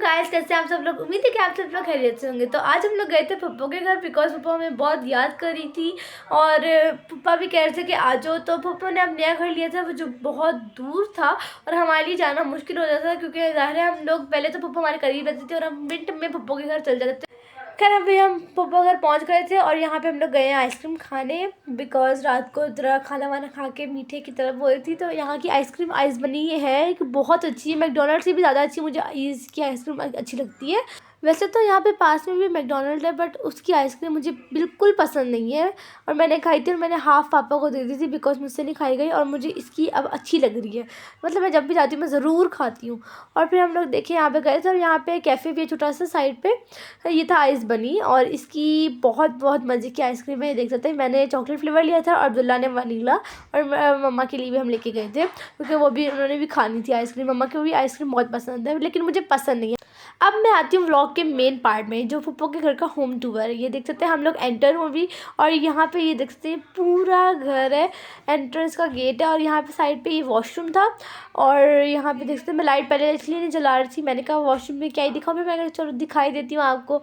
Guys, कैसे आप सब लोग। उम्मीद है कि आप सब लोग खैरियत से होंगे। तो आज हम लोग गए थे पप्पो के घर बिकॉज पप्पो हमें बहुत याद कर रही थी और पप्पा भी कह रहे थे कि आ जाओ। तो पप्पो ने अब नया घर लिया था वो जो बहुत दूर था और हमारे लिए जाना मुश्किल हो जाता था क्योंकि ज़ाहिर है हम लोग पहले तो पप्पो हमारे करीब रहते थे और हम मिनट में पप्पो के घर चल जाते थे। खैर अभी हम पप्पो घर पहुंच गए थे और यहाँ पे हम लोग गए हैं आइसक्रीम खाने बिकॉज रात को जरा खाना वाना खा के मीठे की तरफ हो रही थी। तो यहाँ की आइसक्रीम आइस बनी है कि बहुत अच्छी है, मैकडोनल्ड से भी ज़्यादा अच्छी मुझे आइस की आइसक्रीम अच्छी लगती है। वैसे तो यहाँ पे पास में भी मैकडोनल्ड है बट उसकी आइसक्रीम मुझे बिल्कुल पसंद नहीं है और मैंने खाई थी और मैंने हाफ़ पापा को दे दी थी बिकॉज मुझसे नहीं खाई गई और मुझे इसकी अब अच्छी लग रही है। मतलब मैं जब भी जाती हूँ मैं ज़रूर खाती हूँ। और फिर हम लोग देखे यहाँ पे गए थे और यहाँ पे कैफ़े भी है छोटा सा साइड पे, ये था आइस बनी और इसकी बहुत बहुत मज़े की आइसक्रीम है। ये देख सकते हैं मैंने चॉकलेट फ्लेवर लिया था और अब्दुल्ला ने वनीला और मम्मा के लिए भी हम लेके गए थे क्योंकि वो भी उन्होंने भी खानी थी आइसक्रीम। मम्मा को भी आइसक्रीम बहुत पसंद है लेकिन मुझे पसंद नहीं है। अब मैं आती हूँ व्लॉग के मेन पार्ट में जो पप्पो के घर का होम टूर है। ये देख सकते हैं हम लोग एंटर हो भी और यहाँ पे ये देख सकते हैं पूरा घर है, एंट्रेंस का गेट है और यहाँ पे साइड पे ये वॉशरूम था और यहाँ पे देख सकते हैं मैं लाइट पहले इसलिए नहीं जला रही थी, मैंने कहा वॉशरूम में क्या ही दिखाऊँ, मैंने चलो दिखाई देती हूँ आपको।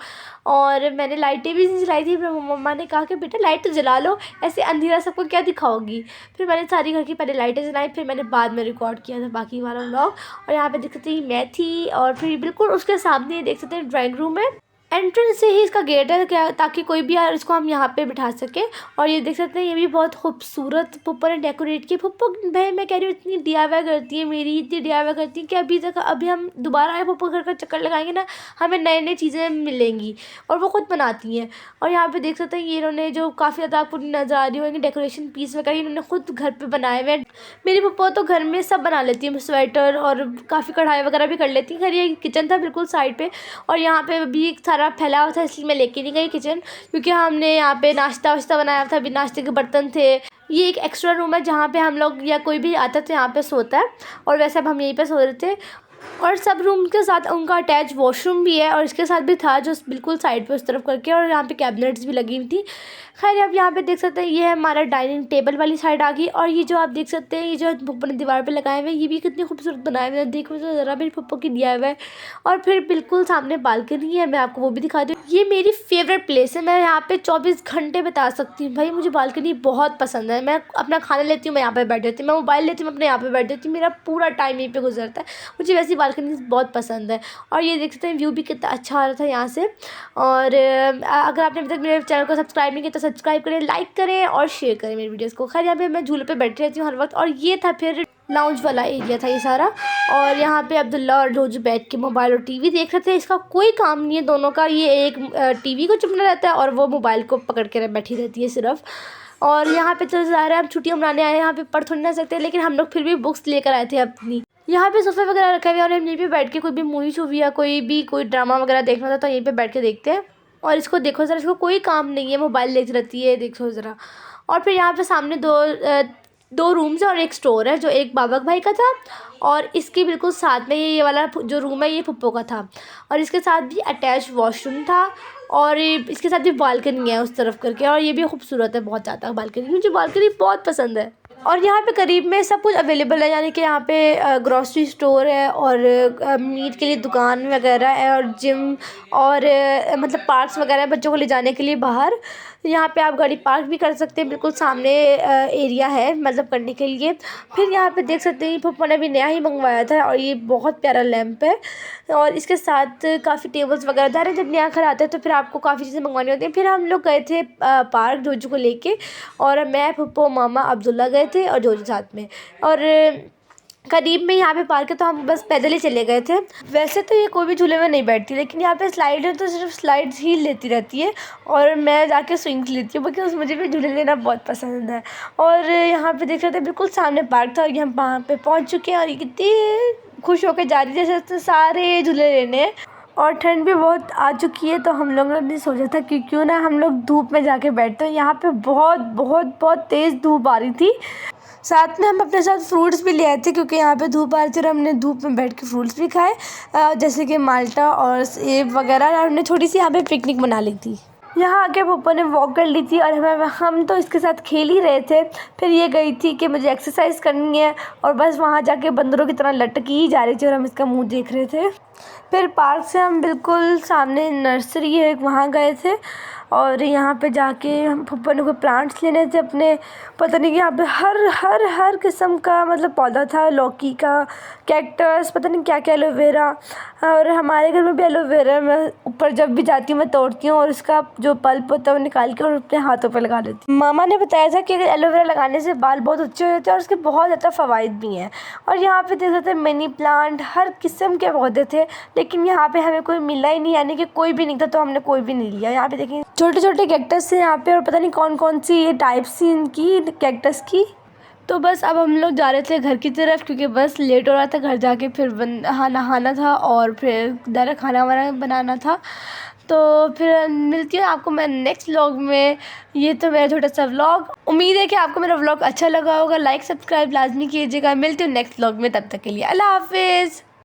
और मैंने लाइटें भी नहीं जलाई थी, फिर मम्मा ने कहा कि बेटा लाइट तो जला लो, ऐसे अंधेरा सबको क्या दिखाओगी। फिर मैंने सारी घर की पहले लाइटें जलाई फिर मैंने बाद में रिकॉर्ड किया था बाकी वाला व्लॉग। और यहाँ पे देख सकते हैं मैं थी और फिर बिल्कुल उसके सामने देख सकते हैं ड्राइंग रूम है, एंट्रेंस से ही इसका गेट है क्या ताकि कोई भी यार इसको हम यहाँ पे बिठा सके। और ये देख सकते हैं ये भी बहुत खूबसूरत पप्पो ने डेकोरेट की। पप्पो भाई मैं कह रही हूँ इतनी DIY करती है, मेरी इतनी DIY करती है कि अभी हम दोबारा आए पप्पो घर का चक्कर लगाएंगे ना, हमें नई नई चीज़ें मिलेंगी और वो खुद बनाती हैं। और यहाँ पे देख सकते हैं ये इन्होंने जो काफ़ी ज़्यादा आपको नजर आ रही होंगी डेकोरेशन पीस वगैरह इन्होंने खुद घर पर बनाए हुए हैं। मेरी पप्पो तो घर में सब बना लेती है, स्वेटर और काफ़ी कढ़ाई वगैरह भी कर लेती है। घर ये किचन था बिल्कुल साइड पे और यहाँ पे भी सारा फैला हुआ था इसलिए मैं लेके नहीं गई किचन क्योंकि हमने यहाँ पे नाश्ता वाश्ता बनाया था, भी नाश्ते के बर्तन थे। ये एक एक्स्ट्रा रूम है जहाँ पे हम लोग या कोई भी आता तो यहाँ पे सोता है और वैसे अब हम यहीं पे सो रहे थे। और सब रूम के साथ उनका अटैच वॉशरूम भी है और इसके साथ भी था जो बिल्कुल साइड पे उस तरफ करके, और यहाँ पे कैबिनेट्स भी लगी हुई थी। खैर अब यहाँ पे देख सकते हैं ये है हमारा डाइनिंग टेबल वाली साइड आ गई। और ये जो आप देख सकते हैं ये जो पप्पो ने दीवार पे लगाए हुए हैं ये भी कितनी खूबसूरत बनाए हुए हैं, देखो तो ज़रा मेरी पप्पो की दिया हुआ है। और फिर बिल्कुल सामने बालकनी है, मैं आपको वो भी दिखा दूँ। ये मेरी फेवरेट प्लेस है, मैं यहाँ पे 24 घंटे बिता सकती हूँ भाई, मुझे बालकनी बहुत पसंद है। मैं अपना खाना लेती हूँ मैं यहाँ पर बैठ जाती हूँ, मैं मोबाइल लेती हूँ मैं अपने यहाँ पर बैठ जाती हूँ, मेरा पूरा टाइम यहीं पर गुजरता है। मुझे वैसी बालकनी बहुत पसंद है। और ये देख सकते हैं व्यू भी कितना अच्छा आ रहा था यहाँ से। और अगर आपने अभी तक मेरे चैनल को सब्सक्राइब नहीं किया तो सब्सक्राइब करें, लाइक करें और शेयर करें मेरी वीडियोस को। खैर यहाँ पे मैं झूले पे बैठी रहती हूँ हर वक्त। और ये था फिर लाउंज वाला एरिया था ये सारा और यहाँ पे अब्दुल्ला और रोजू बैठ के मोबाइल और टीवी देख रहे थे। इसका कोई काम नहीं है दोनों का, ये एक टीवी को चुपना रहता है और वो मोबाइल को पकड़ के बैठी रहती है सिर्फ। और यहाँ पे तो ज़ाहिर है हम छुट्टियाँ मनाने आए हैं, यहाँ पे पढ़ थोड़ी ना सकते लेकिन हम लोग फिर भी बुक्स लेकर आए थे अपनी। यहाँ पे सोफे वगैरह रखे हुए और हम यहीं पे बैठ के कोई भी मूवी शूवी या कोई ड्रामा वगैरह देखना था तो यहीं पे बैठ के देखते हैं। और इसको देखो ज़रा, इसको कोई काम नहीं है, मोबाइल लेती रहती है, देखो ज़रा। और फिर यहाँ पे सामने दो रूम्स है और एक स्टोर है जो एक बाबक भाई का था और इसके बिल्कुल साथ में ये वाला जो रूम है ये पप्पो का था और इसके साथ भी अटैच वॉशरूम था और इसके साथ भी बालकनी है उस तरफ करके। और ये भी खूबसूरत है बहुत ज़्यादा बालकनी, मुझे बालकनी बहुत पसंद है। और यहाँ पे करीब में सब कुछ अवेलेबल है, यानी कि यहाँ पे ग्रॉसरी स्टोर है और मीट के लिए दुकान वगैरह है और जिम और मतलब पार्क्स वगैरह बच्चों को ले जाने के लिए बाहर। यहाँ पे आप गाड़ी पार्क भी कर सकते हैं, बिल्कुल सामने एरिया है मतलब करने के लिए। फिर यहाँ पे देख सकते हैं पप्पो ने भी नया ही मंगवाया था और ये बहुत प्यारा लैंप है और इसके साथ काफ़ी टेबल्स वगैरह था। जब नया घर आता है तो फिर आपको काफ़ी चीज़ें मंगवानी होती हैं। फिर हम लोग गए थे पार्क जोजू को लेके और मैं पप्पो मामा अब्दुल्ला गए थे और जोजू साथ में। और करीब में यहाँ पे पार्क है तो हम बस पैदल ही चले गए थे। वैसे तो ये कोई भी झूले में नहीं बैठती लेकिन यहाँ पे स्लाइड है तो सिर्फ स्लाइड्स ही लेती रहती है और मैं जाके स्विंग्स लेती हूँ बिकॉज मुझे भी झूले लेना बहुत पसंद है। और यहाँ पे देख रहे थे बिल्कुल सामने पार्क था और ये हम वहाँ पे पहुँच चुके हैं और ये कितनी खुश होकर जा रही है जैसे सारे झूले लेने। और ठंड भी बहुत आ चुकी है तो हम लोगों ने सोचा था कि क्यों ना हम लोग धूप में जाके बैठते हैं। यहाँ पे बहुत बहुत बहुत तेज़ धूप आ रही थी, साथ में हम अपने साथ फ्रूट्स भी ले आए थे क्योंकि यहाँ पे धूप आ रही थी और हमने धूप में बैठ के फ्रूट्स भी खाए जैसे कि माल्टा और सेब वगैरह। और हमने छोटी सी यहाँ पे पिकनिक मना ली थी। यहाँ आके पप्पा ने वॉक कर ली थी और हम तो इसके साथ खेल ही रहे थे। फिर ये गई थी कि मुझे एक्सरसाइज करनी है और बस वहाँ जाके बंदरों की तरह लटकी ही जा रही थी और हम इसका मुंह देख रहे थे। फिर पार्क से हम बिल्कुल सामने नर्सरी है वहाँ गए थे और यहाँ पे जाके हम पप्पा ने कोई प्लांट्स लेने थे अपने। पता नहीं यहाँ पे हर किस्म का मतलब पौधा था, लौकी का, कैक्टस, पता नहीं क्या क्या, एलोवेरा। और हमारे घर में भी एलोवेरा, मैं ऊपर जब भी जाती हूँ मैं तोड़ती हूँ और उसका जो पल्प होता है वो निकाल के और अपने हाथों पर लगा लेती हूँ। मामा ने बताया था कि एलोवेरा लगाने से बाल बहुत अच्छे हो जाते हैं और उसके बहुत ज़्यादा फ़वाइद भी हैं। और यहाँ पे देख सकते हैं मनी प्लांट, हर किस्म के पौधे थे, लेकिन यहाँ पे हमें कोई मिला ही नहीं, यानी कि कोई भी नहीं था, तो हमने कोई भी नहीं लिया। यहाँ पे देखिए छोटे छोटे कैक्टस है यहाँ पे और पता नहीं कौन कौन सी ये टाइप्स थी इनकी कैक्टस की। तो बस अब हम लोग जा रहे थे घर की तरफ क्योंकि बस लेट हो रहा था। घर जाके फिर नहाना था और फिर डायरेक्ट खाना वाना बनाना था। तो फिर मिलती हूँ आपको मैं नेक्स्ट व्लॉग में। ये तो मेरा छोटा सा व्लॉग, उम्मीद है कि आपको मेरा व्लॉग अच्छा लगा होगा। लाइक सब्सक्राइब लाजमी कीजिएगा। मिलती हूँ नेक्स्ट व्लॉग में, तब तक के लिए अल्लाह हाफिज़।